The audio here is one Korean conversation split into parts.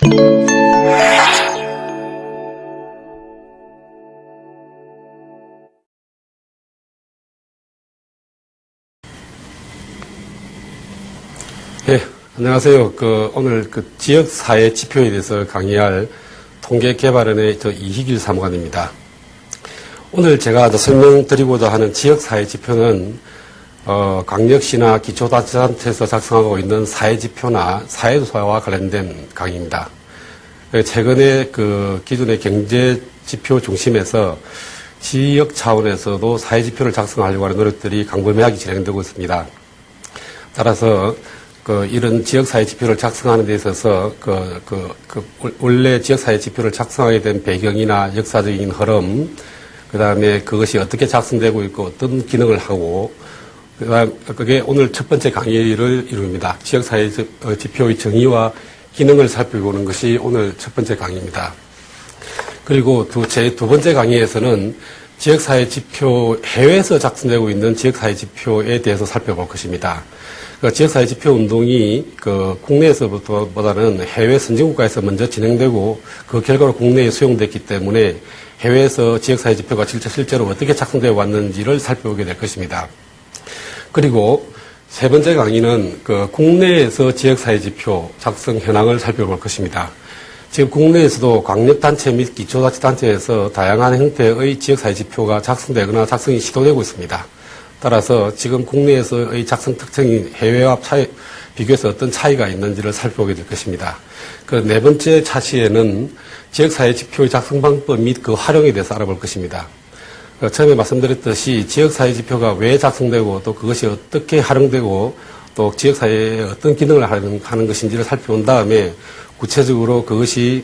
네, 안녕하세요. 오늘 지역사회 지표에 대해서 강의할 통계개발원의 이희길 사무관입니다. 오늘 제가 설명드리고자 하는 지역사회 지표는 광역시나 기초자치단체에서 작성하고 있는 사회지표나 사회조사와 관련된 강의입니다. 최근에 기존의 경제지표 중심에서 지역 차원에서도 사회지표를 작성하려고 하는 노력들이 강범위하게 진행되고 있습니다. 따라서 이런 지역사회 지표를 작성하는 데 있어서 원래 지역사회 지표를 작성하게 된 배경이나 역사적인 흐름, 그 다음에 그것이 어떻게 작성되고 있고 어떤 기능을 하고, 그게 오늘 첫 번째 강의를 이룹니다. 지역사회 지표의 정의와 기능을 살펴보는 것이 오늘 첫 번째 강의입니다. 그리고 제 두 번째 강의에서는 지역사회 지표, 해외에서 작성되고 있는 지역사회 지표에 대해서 살펴볼 것입니다. 지역사회 지표 운동이 국내에서보다는 해외 선진국가에서 먼저 진행되고 그 결과로 국내에 수용됐기 때문에 해외에서 지역사회 지표가 실제로 어떻게 작성되어 왔는지를 살펴보게 될 것입니다. 그리고 세 번째 강의는 국내에서 지역사회 지표 작성 현황을 살펴볼 것입니다. 지금 국내에서도 광역단체 및 기초자치단체에서 다양한 형태의 지역사회 지표가 작성되거나 작성이 시도되고 있습니다. 따라서 지금 국내에서의 작성 특징이 해외와 비교해서 어떤 차이가 있는지를 살펴보게 될 것입니다. 네 번째 차시에는 지역사회 지표의 작성 방법 및 그 활용에 대해서 알아볼 것입니다. 처음에 말씀드렸듯이 지역사회 지표가 왜 작성되고 또 그것이 어떻게 활용되고 또 지역사회에 어떤 기능을 하는 것인지를 살펴본 다음에 구체적으로 그것의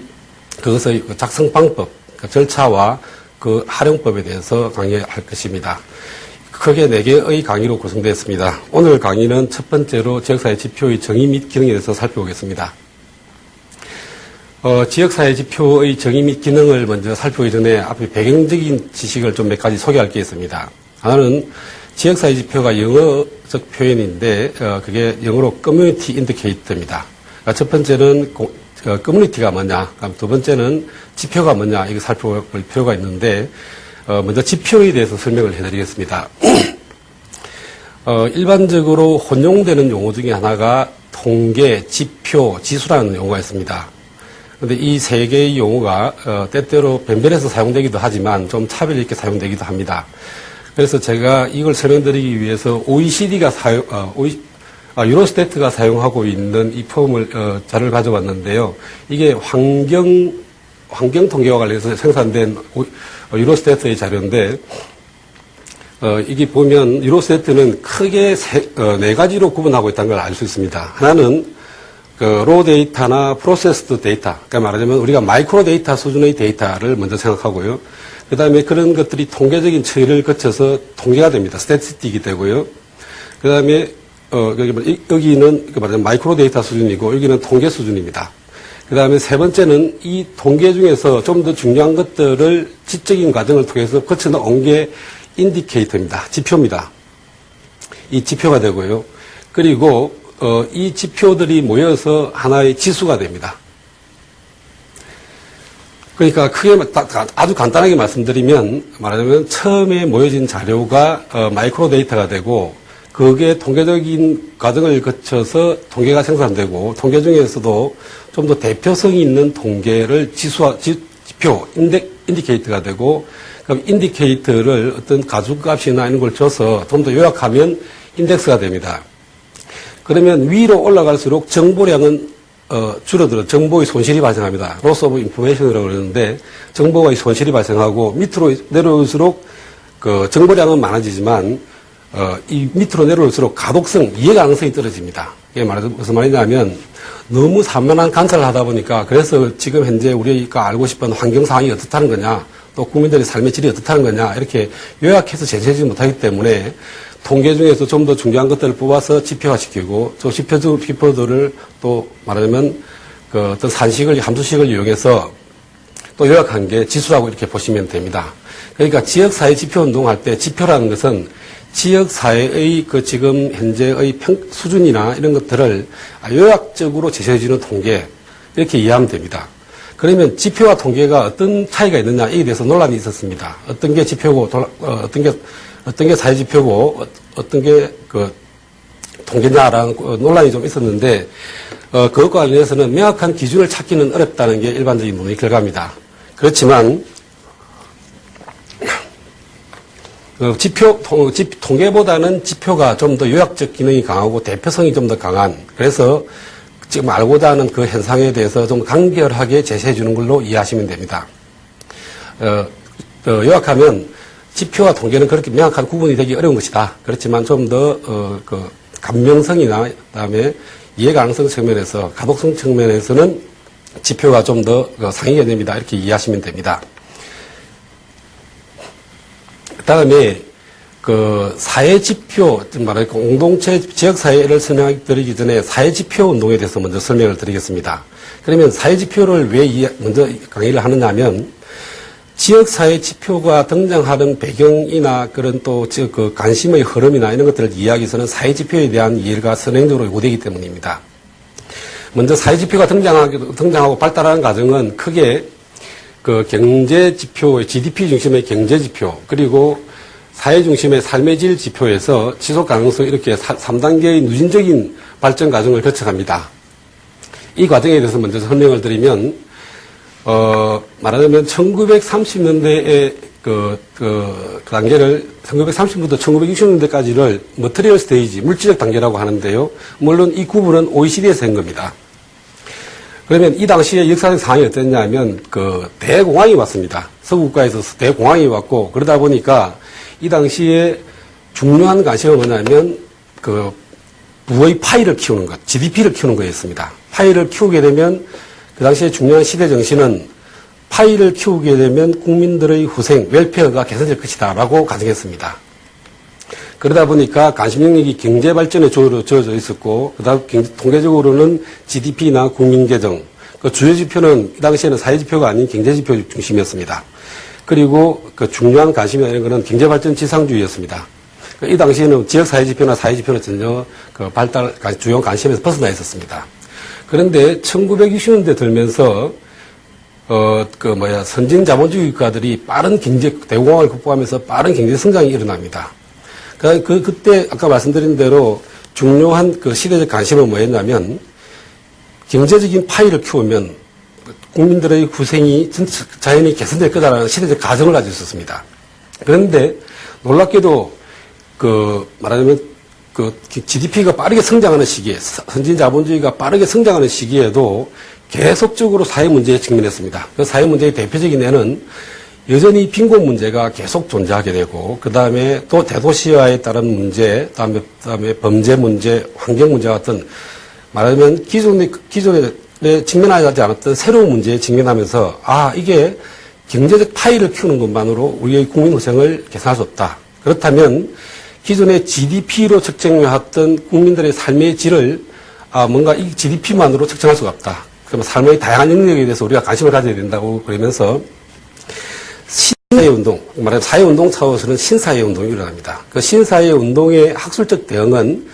작성 방법, 절차와 그 활용법에 대해서 강의할 것입니다. 크게 4개의 강의로 구성되었습니다. 오늘 강의는 첫 번째로 지역사회 지표의 정의 및 기능에 대해서 살펴보겠습니다. 지역사회 지표의 정의 및 기능을 먼저 살펴보기 전에 앞에 배경적인 지식을 좀 몇 가지 소개할 게 있습니다. 하나는 지역사회 지표가 영어적 표현인데 그게 영어로 커뮤니티 인디케이터입니다. 첫 번째는 커뮤니티가 뭐냐, 두 번째는 지표가 뭐냐, 이거 살펴볼 필요가 있는데 먼저 지표에 대해서 설명을 해드리겠습니다. 일반적으로 혼용되는 용어 중에 하나가 통계, 지표, 지수라는 용어가 있습니다. 그런데 이 세 개의 용어가 때때로 변별해서 사용되기도 하지만 좀 차별 있게 사용되기도 합니다. 그래서 제가 이걸 설명드리기 위해서 OECD가 유로스태트가 사용하고 있는 이 자료를 가져왔는데요. 이게 환경 통계와 관련해서 생산된 유로스태트의 자료인데, 이게 보면 유로스태트는 크게 네 가지로 구분하고 있다는 걸 알 수 있습니다. 하나는 로 데이터나 프로세스드 데이터, 그러니까 말하자면 우리가 마이크로 데이터 수준의 데이터를 먼저 생각하고요. 그 다음에 그런 것들이 통계적인 처리를 거쳐서 통계가 됩니다. 스태티스틱이 되고요. 그 다음에 여기는 말하자면 마이크로 데이터 수준이고 여기는 통계 수준입니다. 그 다음에 세 번째는 이 통계 중에서 좀 더 중요한 것들을 지적인 과정을 통해서 거쳐 나온 게 인디케이터입니다. 지표입니다. 이 지표가 되고요. 그리고 이 지표들이 모여서 하나의 지수가 됩니다. 그러니까 아주 간단하게 말씀드리면 말하자면 처음에 모여진 자료가 마이크로 데이터가 되고 그게 통계적인 과정을 거쳐서 통계가 생산되고 통계 중에서도 좀 더 대표성이 있는 통계를 지표, 인디케이터가 되고 그럼 인디케이터를 어떤 가중값이나 이런 걸 줘서 좀 더 요약하면 인덱스가 됩니다. 그러면 위로 올라갈수록 정보량은 줄어들어 정보의 손실이 발생합니다. loss of information이라고 그러는데 정보의 손실이 발생하고 밑으로 내려올수록 정보량은 많아지지만 이 밑으로 내려올수록 가독성, 이해가능성이 떨어집니다. 이게 무슨 말이냐면 너무 산만한 관찰을 하다 보니까 그래서 지금 현재 우리가 알고 싶은 환경 상황이 어떻다는 거냐, 또 국민들의 삶의 질이 어떻다는 거냐 이렇게 요약해서 제시하지 못하기 때문에 통계 중에서 좀 더 중요한 것들을 뽑아서 지표화시키고 또 지표들을 또 말하자면 어떤 산식을 함수식을 이용해서 또 요약한 게 지수라고 이렇게 보시면 됩니다. 그러니까 지역사회 지표 운동할 때 지표라는 것은 지역사회의 지금 현재의 수준이나 이런 것들을 요약적으로 제시해주는 통계, 이렇게 이해하면 됩니다. 그러면 지표와 통계가 어떤 차이가 있느냐, 이에 대해서 논란이 있었습니다. 어떤 게 지표고, 어떤 게 사회지표고, 어떤 게 통계냐라는 논란이 좀 있었는데, 그것과 관련해서는 명확한 기준을 찾기는 어렵다는 게 일반적인 논의 결과입니다. 그렇지만, 통계보다는 지표가 좀 더 요약적 기능이 강하고 대표성이 좀 더 강한, 그래서 지금 알고자 하는 그 현상에 대해서 좀 간결하게 제시해 주는 걸로 이해하시면 됩니다. 요약하면 지표와 통계는 그렇게 명확한 구분이 되기 어려운 것이다. 그렇지만 좀 더 감명성이나 그다음에 이해 가능성 측면에서 가독성 측면에서는 지표가 좀 더 상위 개념이다. 이렇게 이해하시면 됩니다. 그다음에 사회지표, 말하는 공동체 지역사회를 설명드리기 전에 사회지표 운동에 대해서 먼저 설명을 드리겠습니다. 그러면 사회지표를 왜 먼저 강의를 하느냐 하면, 지역사회 지표가 등장하는 배경이나 그런 또 관심의 흐름이나 이런 것들을 이해하기 위해서는 사회지표에 대한 이해가 선행적으로 요구되기 때문입니다. 먼저 사회지표가 등장하고 발달하는 과정은 크게 경제지표, GDP 중심의 경제지표, 그리고 사회 중심의 삶의 질 지표에서 지속 가능성 이렇게 3단계의 누진적인 발전 과정을 거쳐갑니다. 이 과정에 대해서 먼저 설명을 드리면, 말하자면 1930년대의 그 단계를 1930년부터 1960년대까지를 머티리얼 스테이지, 물질적 단계라고 하는데요. 물론 이 구분은 OECD에서 한 겁니다. 그러면 이 당시에 역사적 상황이 어땠냐면, 대공황이 왔습니다. 서구국가에서 대공황이 왔고, 그러다 보니까 이 당시에 중요한 관심은 뭐냐면, 부의 파이를 키우는 것, GDP를 키우는 거였습니다. 파이를 키우게 되면, 그 당시에 중요한 시대 정신은 파이를 키우게 되면 국민들의 후생, 웰페어가 개선될 것이다 라고 가정했습니다. 그러다 보니까 관심 영역이 경제 발전에 주어져 있었고, 그다음 통계적으로는 GDP나 국민재정, 주요 지표는 이 당시에는 사회지표가 아닌 경제지표 중심이었습니다. 그리고 중요한 관심이나 이런 거는 경제발전 지상주의였습니다. 이 당시에는 지역사회지표나 사회지표는 전혀 주요 관심에서 벗어나 있었습니다. 그런데 1960년대 들면서 선진 자본주의 국가들이 빠른 대공황을 극복하면서 빠른 경제 성장이 일어납니다. 그때 아까 말씀드린 대로 중요한 시대적 관심은 뭐였냐면, 경제적인 파이를 키우면 국민들의 후생이 자연히 개선될 거다라는 시대적 가정을 가지고 있었습니다. 그런데 놀랍게도 말하자면 GDP가 빠르게 성장하는 시기에, 선진 자본주의가 빠르게 성장하는 시기에도 계속적으로 사회 문제에 직면했습니다. 그 사회 문제의 대표적인 예는 여전히 빈곤 문제가 계속 존재하게 되고, 그 다음에 또 대도시화에 따른 문제, 그다음에 범죄 문제, 환경 문제 같은, 말하자면 기존에 직면하지 않았던 새로운 문제에 직면하면서, 이게 경제적 파이를 키우는 것만으로 우리의 국민 후생을 개선할 수 없다. 그렇다면 기존의 GDP로 측정해왔던 국민들의 삶의 질을 뭔가 이 GDP만으로 측정할 수가 없다. 그러면 삶의 다양한 영역에 대해서 우리가 관심을 가져야 된다고 그러면서 신사회운동, 말하자면 사회운동 차원에서는 신사회운동이 일어납니다. 그 신사회운동의 학술적 대응은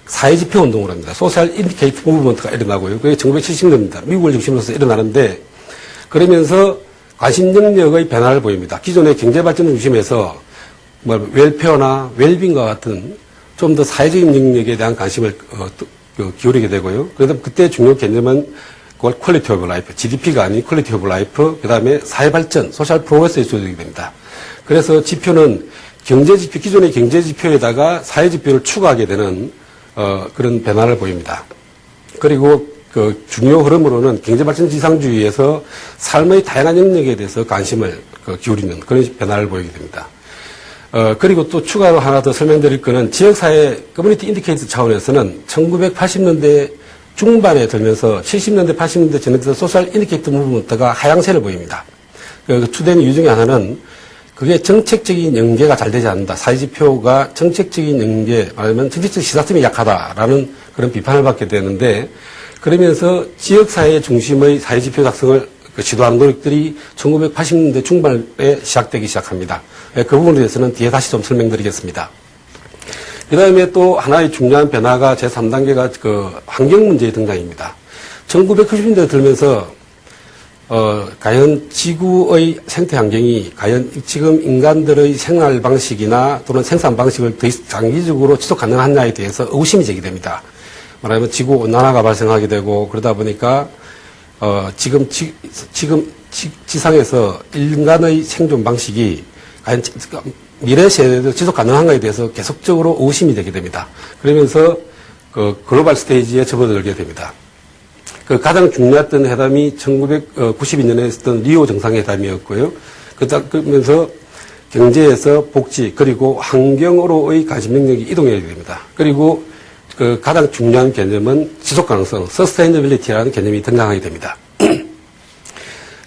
사회지표 운동을 합니다. 소셜 인디케이터 무브먼트가 일어나고요. 그게 1970년대입니다. 미국을 중심으로 해서 일어나는데, 그러면서 관심 영역의 변화를 보입니다. 기존의 경제발전 중심에서 웰페어나 웰빙과 같은 좀 더 사회적인 영역에 대한 관심을 기울이게 되고요. 그래서 그때 중요 개념은 퀄리티 오브 라이프, GDP가 아닌 퀄리티 오브 라이프, 그 다음에 사회발전, 소셜 프로그레스에 주어지게 됩니다. 그래서 지표는 경제지표, 기존의 경제지표에다가 사회지표를 추가하게 되는 그런 변화를 보입니다. 그리고 중요 흐름으로는 경제발전 지상주의에서 삶의 다양한 영역에 대해서 관심을 기울이는 그런 변화를 보이게 됩니다. 그리고 또 추가로 하나 더 설명드릴 거는 지역사회 커뮤니티 인디케이터 차원에서는 1980년대 중반에 들면서 70년대, 80년대 전후부터 소셜 인디케이터 무브먼트가 하향세를 보입니다. 주된 이유 중에 하나는 그게 정책적인 연계가 잘 되지 않는다. 사회지표가 정책적인 연계, 말하면 정책적 시사점이 약하다라는 그런 비판을 받게 되는데, 그러면서 지역사회 중심의 사회지표 작성을 시도하는 노력들이 1980년대 중반에 시작되기 시작합니다. 그 부분에 대해서는 뒤에 다시 좀 설명드리겠습니다. 그 다음에 또 하나의 중요한 변화가 제3단계가 환경 문제의 등장입니다. 1990년대 들면서 과연 지구의 생태 환경이 과연 지금 인간들의 생활 방식이나 또는 생산 방식을 더 장기적으로 지속 가능하냐에 대해서 의구심이 제기됩니다. 말하자면 지구 온난화가 발생하게 되고 그러다 보니까 지금 지상에서 인간의 생존 방식이 과연 미래 세대도 지속 가능한가에 대해서 계속적으로 의구심이 되게 됩니다. 그러면서 그 글로벌 스테이지에 접어들게 됩니다. 그 가장 중요했던 회담이 1992년에 있었던 리오 정상회담이었고요. 그러면서 경제에서 복지 그리고 환경으로의 관심 능력이 이동하게 됩니다. 그리고 그 가장 중요한 개념은 지속 가능성, 서스테이너빌리티라는 개념이 등장하게 됩니다.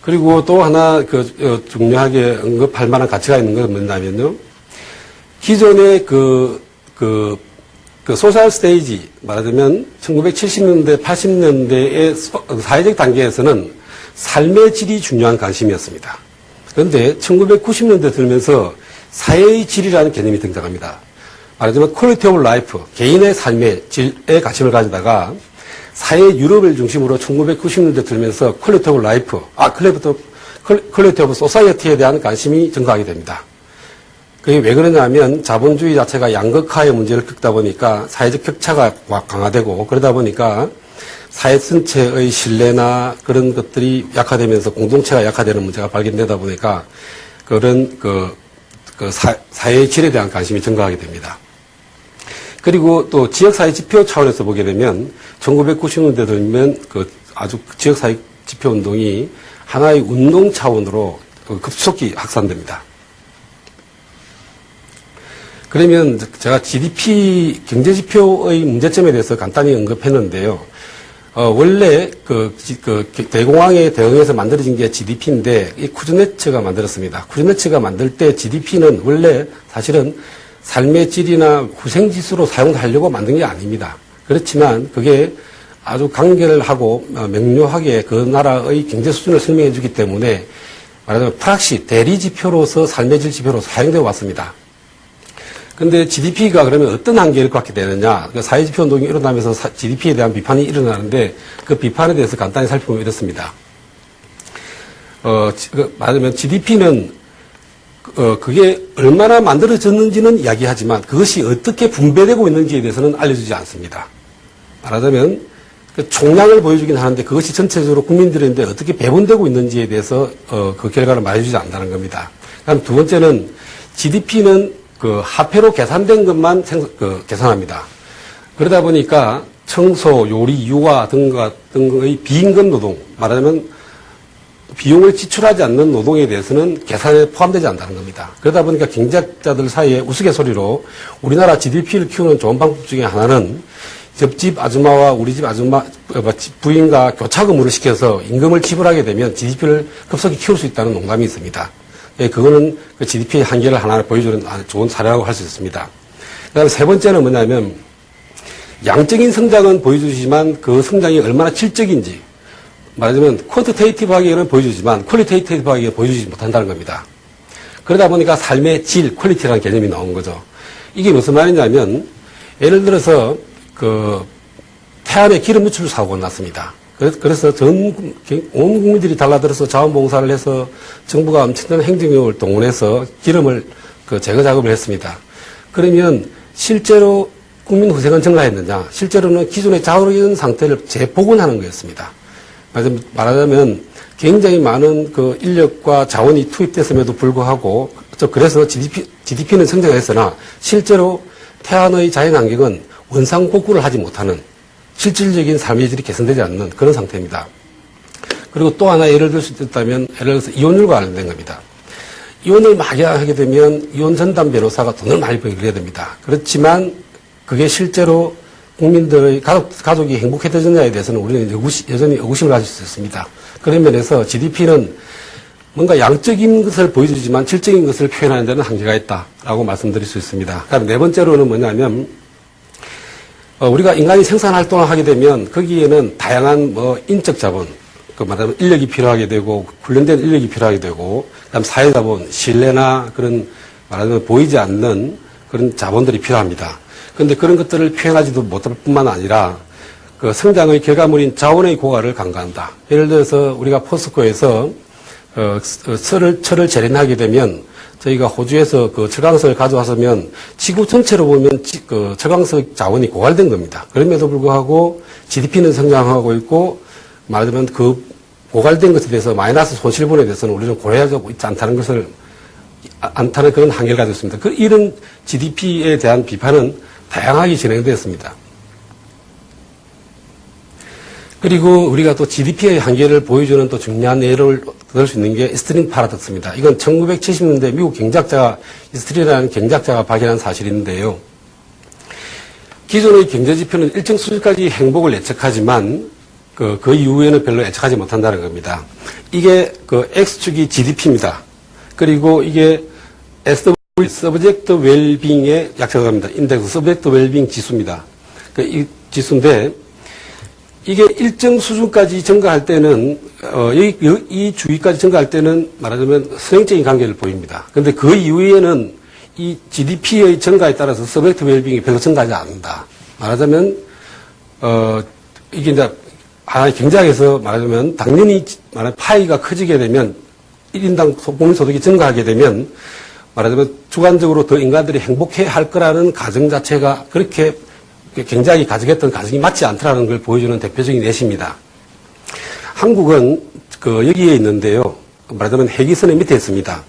그리고 또 하나 중요하게 언급할 만한 가치가 있는 건 뭐냐면요. 기존의 소셜 스테이지, 말하자면 1970년대, 80년대의 사회적 단계에서는 삶의 질이 중요한 관심이었습니다. 그런데 1990년대 들면서 사회의 질이라는 개념이 등장합니다. 말하자면 퀄리티 오브 라이프, 개인의 삶의 질에 관심을 가지다가 사회 유럽을 중심으로 1990년대 들면서 퀄리티 오브 라이프, 퀄리티 오브 소사이어티에 대한 관심이 증가하게 됩니다. 그게 왜 그러냐면 자본주의 자체가 양극화의 문제를 겪다 보니까 사회적 격차가 강화되고 그러다 보니까 사회 전체의 신뢰나 그런 것들이 약화되면서 공동체가 약화되는 문제가 발견되다 보니까 그런 사회의 질에 대한 관심이 증가하게 됩니다. 그리고 또 지역사회 지표 차원에서 보게 되면 1990년대 들면 아주 지역사회 지표 운동이 하나의 운동 차원으로 급속히 확산됩니다. 그러면 제가 GDP 경제지표의 문제점에 대해서 간단히 언급했는데요. 원래 대공황에 대응해서 만들어진 게 GDP인데 이 쿠즈네츠가 만들었습니다. 쿠즈네츠가 만들 때 GDP는 원래 사실은 삶의 질이나 후생지수로 사용하려고 만든 게 아닙니다. 그렇지만 그게 아주 간결을 하고 명료하게 그 나라의 경제 수준을 설명해 주기 때문에 말하자면 프락시 대리지표로서 삶의 질 지표로 사용되어 왔습니다. 근데 GDP가 그러면 어떤 한계를 갖게 되느냐. 사회지표 운동이 일어나면서 GDP에 대한 비판이 일어나는데 그 비판에 대해서 간단히 살펴보면 이렇습니다. 말하자면 GDP는 그게 얼마나 만들어졌는지는 이야기하지만 그것이 어떻게 분배되고 있는지에 대해서는 알려주지 않습니다. 말하자면 그 총량을 보여주긴 하는데 그것이 전체적으로 국민들인데 어떻게 배분되고 있는지에 대해서 그 결과를 말해주지 않는다는 겁니다. 그다음 두 번째는 GDP는 화폐로 계산된 것만 계산합니다. 그러다 보니까 청소, 요리, 육아 등의 비임금 노동, 말하자면 비용을 지출하지 않는 노동에 대해서는 계산에 포함되지 않는다는 겁니다. 그러다 보니까 경제학자들 사이에 우스갯소리로 우리나라 GDP를 키우는 좋은 방법 중에 하나는 옆집 아줌마와 우리 집 아줌마, 부인과 교차 근무를 시켜서 임금을 지불하게 되면 GDP를 급속히 키울 수 있다는 농담이 있습니다. 그거는 그 GDP의 한계를 하나 보여주는 좋은 사례라고 할 수 있습니다. 그 다음에 세 번째는 뭐냐면, 양적인 성장은 보여주지만 그 성장이 얼마나 질적인지, 말하자면 쿼티테이티브하게는 보여주지만 퀄리테이티브하게 보여주지 못한다는 겁니다. 그러다 보니까 삶의 질, 퀄리티라는 개념이 나온 거죠. 이게 무슨 말이냐면, 예를 들어서 태안에 기름 유출 사고가 났습니다. 그래서 온 국민들이 달라들어서 자원봉사를 해서 정부가 엄청난 행정력을 동원해서 기름을 제거 작업을 했습니다. 그러면 실제로 국민 후생은 증가했느냐? 실제로는 기존의 자원의 상태를 재복원하는 거였습니다. 말하자면 굉장히 많은 인력과 자원이 투입됐음에도 불구하고 그래서 GDP는 성장했으나 실제로 태안의 자연환경은 원상복구를 하지 못하는 실질적인 삶의 질이 개선되지 않는 그런 상태입니다. 그리고 또 하나 예를 들 수 있다면 예를 들어서 이혼율과 관련된 겁니다. 이혼을 많이 하게 되면 이혼 전담 변호사가 돈을 많이 벌게 됩니다. 그렇지만 그게 실제로 국민들의 가족이 행복해졌느냐에 대해서는 우리는 여전히 의구심을 가질 수 있습니다. 그런 면에서 GDP는 뭔가 양적인 것을 보여주지만 질적인 것을 표현하는 데는 한계가 있다라고 말씀드릴 수 있습니다. 그다음에 네 번째로는 뭐냐면 우리가 인간이 생산 활동을 하게 되면 거기에는 다양한 인적 자본, 말하자면 인력이 필요하게 되고 훈련된 인력이 필요하게 되고 그다음 사회 자본, 신뢰나 그런 말하자면 보이지 않는 그런 자본들이 필요합니다. 그런데 그런 것들을 표현하지도 못할 뿐만 아니라 그 성장의 결과물인 자원의 고갈을 간과한다. 예를 들어서 우리가 포스코에서 철을 재련하게 되면 저희가 호주에서 그 철강석을 가져와서면 지구 전체로 보면 그 철강석 자원이 고갈된 겁니다. 그럼에도 불구하고 GDP는 성장하고 있고 말하자면 그 고갈된 것에 대해서 마이너스 손실분에 대해서는 우리는 고려하고 있지 않다는 것을 않다는 그런 한계를 가지고 있습니다. 이런 GDP에 대한 비판은 다양하게 진행되었습니다. 그리고 우리가 또 GDP의 한계를 보여주는 또 중요한 예를 들을 수 있는 게 스트링 파라독스입니다. 이건 1970년대 미국 경제학자가 스트링이라는 경제학자가 발견한 사실인데요. 기존의 경제지표는 일정 수준까지 행복을 예측하지만 그 이후에는 별로 예측하지 못한다는 겁니다. 이게 그 X축이 GDP입니다. 그리고 이게 SW, 서브젝트 웰빙의 약자입니다. 인덱스 서브젝트 웰빙 지수입니다. 이 지수인데 이게 일정 수준까지 증가할 때는 이 주기까지 증가할 때는 말하자면 선행적인 관계를 보입니다. 그런데 그 이후에는 이 GDP의 증가에 따라서 서브젝트 웰빙이 별로 증가하지 않는다. 말하자면 이게 이제 경제학에서 말하자면 당연히 파이가 커지게 되면 1인당 국민소득이 증가하게 되면 말하자면 주관적으로 더 인간들이 행복해 할 거라는 가정 자체가 그렇게 경제학이 가정했던 가정이 맞지 않더라는 걸 보여주는 대표적인 예시입니다. 한국은 여기에 있는데요. 말하자면 해기선의 밑에 있습니다.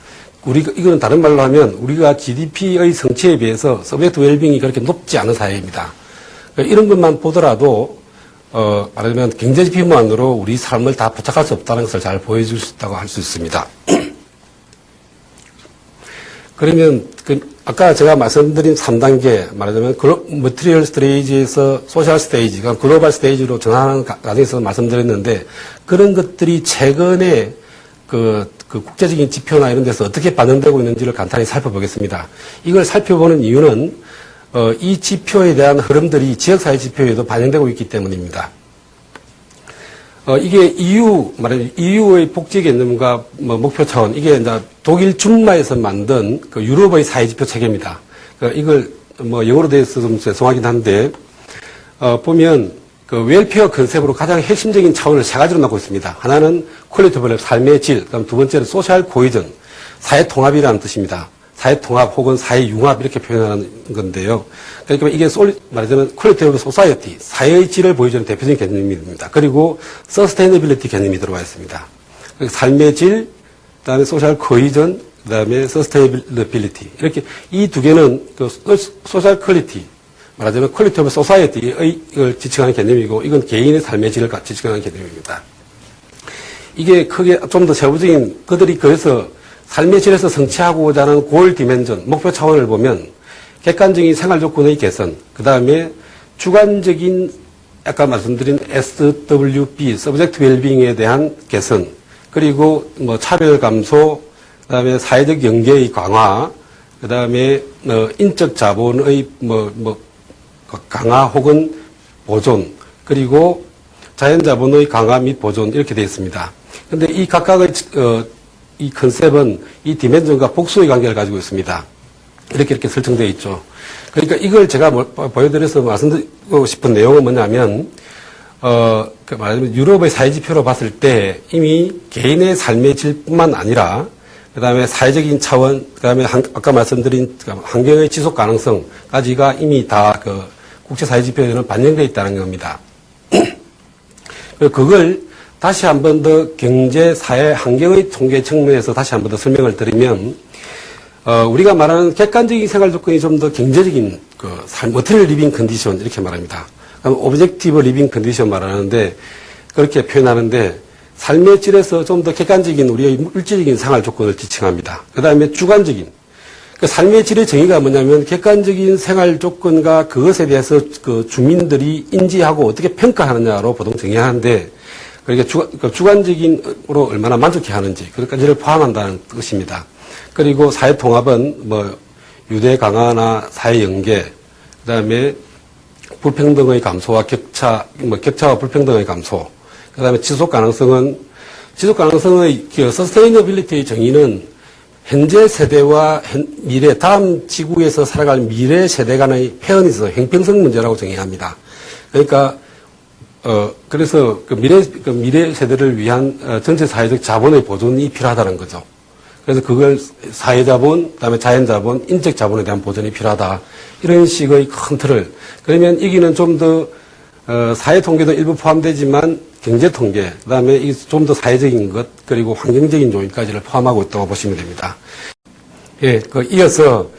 이거는 다른 말로 하면 우리가 GDP의 성취에 비해서 서브젝트 웰빙이 그렇게 높지 않은 사회입니다. 이런 것만 보더라도 말하자면 경제지표만으로 우리 삶을 다 포착할 수 없다는 것을 잘 보여줄 수 있다고 할 수 있습니다. 그러면 아까 제가 말씀드린 3단계 말하자면 머티리얼 스테이지에서 소셜 스테이지, 그러니까 글로벌 스테이지로 전환하는 과정에서 말씀드렸는데 그런 것들이 최근에 그 국제적인 지표나 이런 데서 어떻게 반영되고 있는지를 간단히 살펴보겠습니다. 이걸 살펴보는 이유는 이 지표에 대한 흐름들이 지역사회 지표에도 반영되고 있기 때문입니다. 이게 EU의 복지 개념과 목표 차원, 이게 이제 독일 준마에서 만든 그 유럽의 사회지표 체계입니다. 이걸 영어로 되어 있어서 좀 죄송하긴 한데, 보면 그 웰페어 컨셉으로 가장 핵심적인 차원을 세 가지로 놓고 있습니다. 하나는 퀄리티 오브 라이프, 삶의 질, 그다음 두 번째는 소셜 코이전, 사회 통합이라는 뜻입니다. 사회 통합 혹은 사회 융합 이렇게 표현하는 건데요. 그러니까 이게 말하자면 퀄리티 오브 소사이어티, 사회의 질을 보여주는 대표적인 개념입니다. 그리고 서스테이너빌리티 개념이 들어와 있습니다. 삶의 질, 그다음에 소셜 코이전, 그다음에 서스테이너빌리티 이렇게 이 두 개는 그 소셜 퀄리티, 말하자면 퀄리티 오브 소사이어티의 지칭하는 개념이고 이건 개인의 삶의 질을 지칭하는 개념입니다. 이게 크게 좀 더 세부적인 그들이 그래서 삶의 질에서 성취하고자 하는 골 디멘전, 목표 차원을 보면 객관적인 생활 조건의 개선, 그 다음에 주관적인 아까 말씀드린 SWB, 서브젝트 웰빙에 대한 개선, 그리고 차별 감소, 그 다음에 사회적 연계의 강화, 그 다음에 인적 자본의 강화 혹은 보존, 그리고 자연 자본의 강화 및 보존 이렇게 되어 있습니다. 그런데 이 각각의 이 컨셉은 이 디멘전과 복수의 관계를 가지고 있습니다. 이렇게 설정되어 있죠. 그러니까 이걸 제가 보여드려서 말씀드리고 싶은 내용은 뭐냐면, 말하자면 유럽의 사회지표로 봤을 때 이미 개인의 삶의 질뿐만 아니라, 그 다음에 사회적인 차원, 그 다음에 아까 말씀드린 환경의 지속 가능성까지가 이미 다 국제사회지표에는 반영되어 있다는 겁니다. 그걸 다시 한 번 더 경제, 사회, 환경의 통계 측면에서 다시 한 번 더 설명을 드리면, 우리가 말하는 객관적인 생활 조건이 좀 더 경제적인 머티리얼 리빙 컨디션 이렇게 말합니다. 오브젝티브 리빙 컨디션 말하는데 그렇게 표현하는데 삶의 질에서 좀 더 객관적인 우리의 물질적인 생활 조건을 지칭합니다. 그 다음에 주관적인 삶의 질의 정의가 뭐냐면 객관적인 생활 조건과 그것에 대해서 주민들이 인지하고 어떻게 평가하느냐로 보통 정의하는데 그러니까 주관적인으로 얼마나 만족해 하는지 그것까지를 포함한다는 뜻입니다. 그리고 사회 통합은 유대 강화나 사회 연계, 그다음에 불평등의 감소와 격차와 불평등의 감소, 그다음에 지속 가능성의 서스테이너빌리티의 정의는 현재 세대와 미래, 다음 지구에서 살아갈 미래 세대 간의 페어니스, 형평성 문제라고 정의합니다. 그러니까 그래서 그 미래 세대를 위한 전체 사회적 자본의 보존이 필요하다는 거죠. 그래서 그걸 사회자본, 그다음에 자연자본, 인적자본에 대한 보존이 필요하다. 이런 식의 큰 틀을. 그러면 여기는 좀 더 사회통계도 일부 포함되지만 경제통계, 그다음에 좀 더 사회적인 것, 그리고 환경적인 요인까지를 포함하고 있다고 보시면 됩니다. 예, 이어서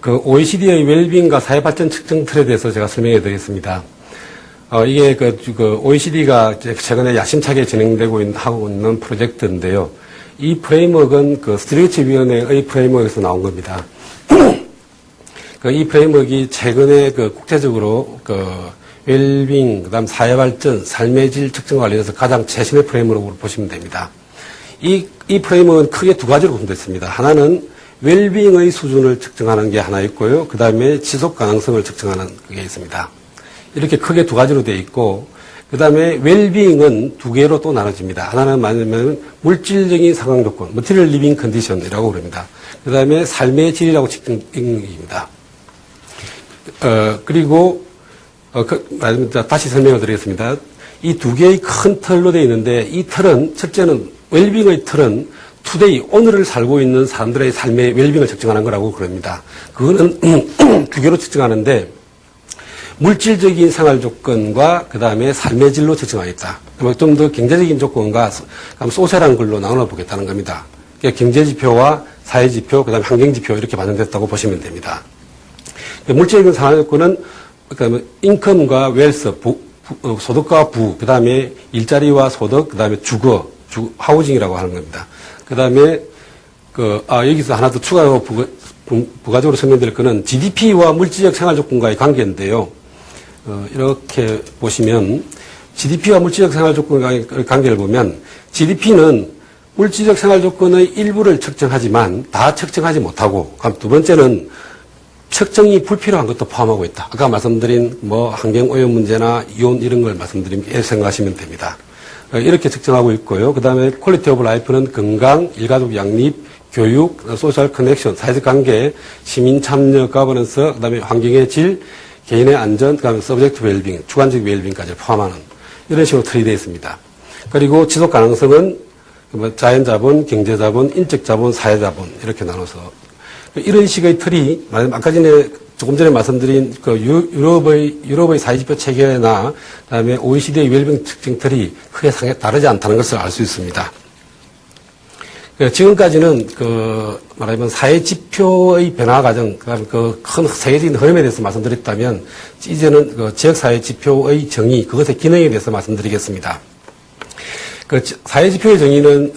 그 OECD의 웰빙과 사회발전 측정 틀에 대해서 제가 설명해 드리겠습니다. 이게 OECD가 최근에 야심차게 진행되고 하고 있는 프로젝트인데요. 이 프레임워크는 그 스트리치 위원회의 프레임워크에서 나온 겁니다. 이 프레임워크가 최근에 국제적으로 웰빙, 그다음 사회발전, 삶의 질 측정 관련해서 가장 최신의 프레임워크로 보시면 됩니다. 이 프레임워크는 크게 두 가지로 분포했습니다. 하나는 웰빙의 수준을 측정하는 게 하나 있고요. 그 다음에 지속 가능성을 측정하는 게 있습니다. 이렇게 크게 두 가지로 되어 있고, 그 다음에 웰빙은 두 개로 또 나눠집니다. 하나는 뭐냐면 물질적인 상황 조건, material living condition이라고 그럽니다. 그 다음에 삶의 질이라고 측정입니다. 그리고 다시 설명을 드리겠습니다. 이 두 개의 큰 틀로 되어 있는데, 이 틀은 첫째는 웰빙의 틀은 투데이, 오늘을 살고 있는 사람들의 삶의 웰빙을 측정하는 거라고 그럽니다. 그거는 두 개로 측정하는데, 물질적인 생활 조건과 그 다음에 삶의 질로 측정하겠다. 좀 더 경제적인 조건과 소셜한 걸로 나눠 보겠다는 겁니다. 그러니까 경제지표와 사회지표, 그 다음에 환경지표 이렇게 반영됐다고 보시면 됩니다. 물질적인 생활 조건은 그다음에 인컴과 웰스, 소득과 부, 그 다음에 일자리와 소득, 그 다음에 주거, 하우징이라고 하는 겁니다. 그 다음에 여기서 하나 더 추가로 부가적으로 설명드릴 거는 GDP와 물질적 생활 조건과의 관계인데요. 이렇게 보시면 GDP와 물질적 생활 조건과의 관계를 보면 GDP는 물질적 생활 조건의 일부를 측정하지만 다 측정하지 못하고, 두 번째는 측정이 불필요한 것도 포함하고 있다. 아까 말씀드린 환경오염 문제나 이온 이런 걸 말씀드리면 생각하시면 됩니다. 이렇게 측정하고 있고요. 그 다음에 퀄리티 오브 라이프는 건강, 일가족 양립, 교육, 소셜 커넥션, 사회적 관계, 시민 참여, 가버넌스, 그 다음에 환경의 질, 개인의 안전, 그 다음에 서브젝트 웰빙, 주관적 웰빙까지 포함하는 이런 식으로 틀이 되어 있습니다. 그리고 지속 가능성은 자연자본, 경제자본, 인적자본, 사회자본 이렇게 나눠서 이런 식의 틀이 아까 전에 조금 전에 말씀드린 유럽의 사회지표 체계나 그다음에 OECD의 웰빙 측정 틀이 크게 다르지 않다는 것을 알 수 있습니다. 지금까지는 말하자면 사회지표의 변화 과정, 그다음에 큰 세계적인 흐름에 대해서 말씀드렸다면 이제는 지역사회지표의 정의, 그것의 기능에 대해서 말씀드리겠습니다. 사회지표의 정의는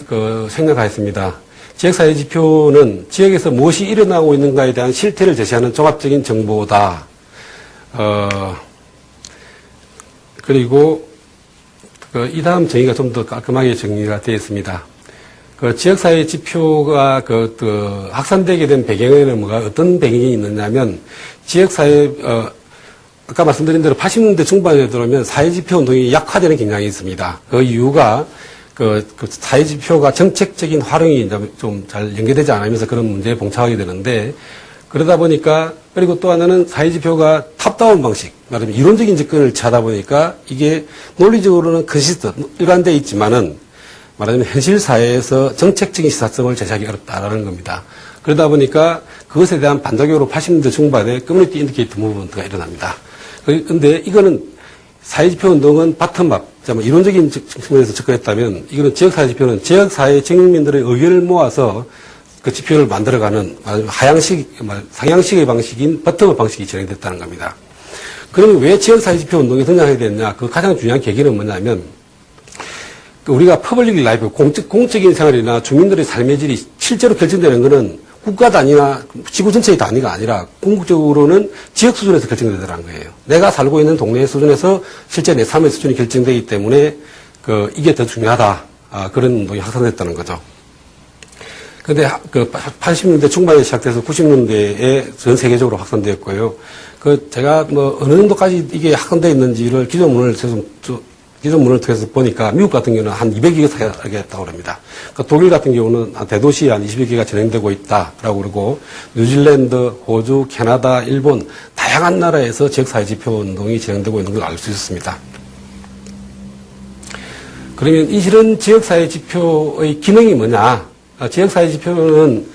생략하였습니다. 지역사회지표는 지역에서 무엇이 일어나고 있는가에 대한 실태를 제시하는 종합적인 정보다. 그리고 이 다음 정의가 좀 더 깔끔하게 정리가 되어 있습니다. 지역사회지표가 확산되게 된 배경에는 어떤 배경이 있느냐면 지역사회 아까 말씀드린 대로 80년대 중반에 들어오면 사회지표 운동이 약화되는 경향이 있습니다. 그 이유가 사회지표가 정책적인 활용이 좀 잘 연계되지 않으면서 그런 문제에 봉착하게 되는데, 그러다 보니까, 그리고 또 하나는 사회지표가 탑다운 방식, 말하자면 이론적인 접근을 취하다 보니까 이게 논리적으로는 일관되어 있지만은 말하자면 현실 사회에서 정책적인 시사점을 제시하기 어렵다라는 겁니다. 그러다 보니까 그것에 대한 반작용으로 80년대 중반에 커뮤니티 인디케이터 무브먼트가 일어납니다. 그런데 이거는 사회지표 운동은 바텀업, 이론적인 측면에서 접근했다면, 이거는 지역사회지표는 지역사회 정민들의 의견을 모아서 그 지표를 만들어가는 상향식의 방식인 바텀업 방식이 진행됐다는 겁니다. 그러면 왜 지역사회지표 운동이 등장하게 됐냐? 그 가장 중요한 계기는 뭐냐면, 우리가 퍼블릭 라이프, 공적인 생활이나 주민들의 삶의 질이 실제로 결정되는 것은 국가 단위나 지구 전체의 단위가 아니라 궁극적으로는 지역 수준에서 결정되더라는 거예요. 내가 살고 있는 동네 수준에서 실제 내 삶의 수준이 결정되기 때문에 이게 더 중요하다. 그런 운동이 확산됐다는 거죠. 근데 80년대 중반에 시작돼서 90년대에 전 세계적으로 확산되었고요. 제가 어느 정도까지 이게 확산되어 있는지를 기존문을 통해서 보니까 미국 같은 경우는 한 200개가 살겠다고 합니다. 독일 같은 경우는 대도시에 한 20여 개가 진행되고 있다라고 그러고, 뉴질랜드, 호주, 캐나다, 일본 다양한 나라에서 지역사회지표 운동이 진행되고 있는 걸 알 수 있습니다. 그러면 이런 지역사회 지표의 기능이 뭐냐? 지역사회 지표는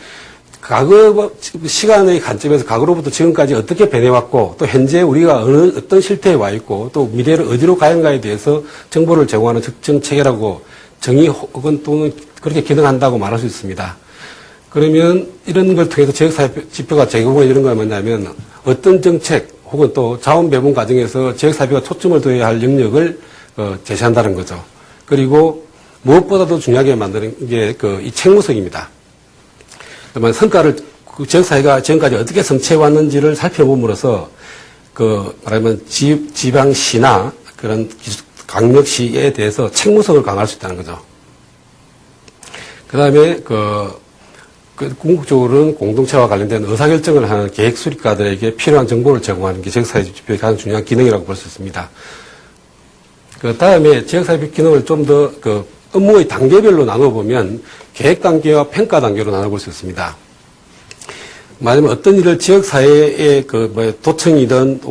과거 시간의 관점에서 과거로부터 지금까지 어떻게 변해왔고 또 현재 우리가 어떤 실태에 와 있고 또 미래를 어디로 가야 하는가에 대해서 정보를 제공하는 특정 체계라고 정의 혹은 또는 그렇게 기능한다고 말할 수 있습니다. 그러면 이런 걸 통해서 지역사회 지표가 제공해 주는 건 뭐냐면 어떤 정책 혹은 또 자원 배분 과정에서 지역사회가 초점을 둬야 할 영역을 제시한다는 거죠. 그리고 무엇보다도 중요하게 만드는 게 이 책무성입니다. 그러면 성과를 지역사회가 지금까지 어떻게 성취해 왔는지를 살펴봄으로써 말하면 지방시나 그런 강력시에 대해서 책무성을 강화할 수 있다는 거죠. 그 다음에 궁극적으로는 공동체와 관련된 의사결정을 하는 계획 수립가들에게 필요한 정보를 제공하는 게 지역사회 지표의 가장 중요한 기능이라고 볼 수 있습니다. 그 다음에 지역사회 기능을 좀 더 업무의 단계별로 나눠보면 계획 단계와 평가 단계로 나눠볼 수 있습니다. 말하자면 어떤 일을 지역사회의 도청이든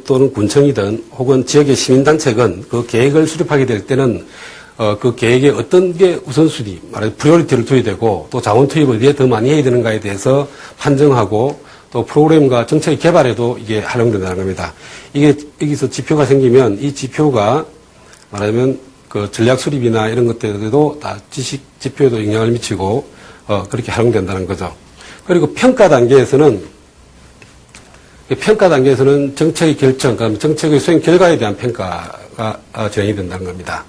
또는 군청이든 혹은 지역의 시민단체건 그 계획을 수립하게 될 때는 그 계획에 어떤 게 우선순위, 말하자면 프리오리티를 둬야 되고 또 자원 투입을 어디에 더 많이 해야 되는가에 대해서 판정하고 또 프로그램과 정책의 개발에도 이게 활용된다는 겁니다. 이게 여기서 지표가 생기면 이 지표가 말하자면 전략 수립이나 이런 것들에도 다 지식 지표에도 영향을 미치고 그렇게 활용된다는 거죠. 그리고 평가 단계에서는 정책의 결정, 그러니까 정책의 수행 결과에 대한 평가가 진행이 된다는 겁니다.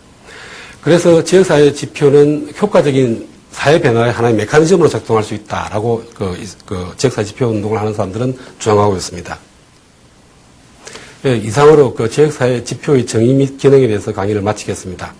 그래서 지역사회 지표는 효과적인 사회 변화의 하나의 메커니즘으로 작동할 수 있다라고 지역사회 지표 운동을 하는 사람들은 주장하고 있습니다. 이상으로 지역사회 지표의 정의 및 기능에 대해서 강의를 마치겠습니다.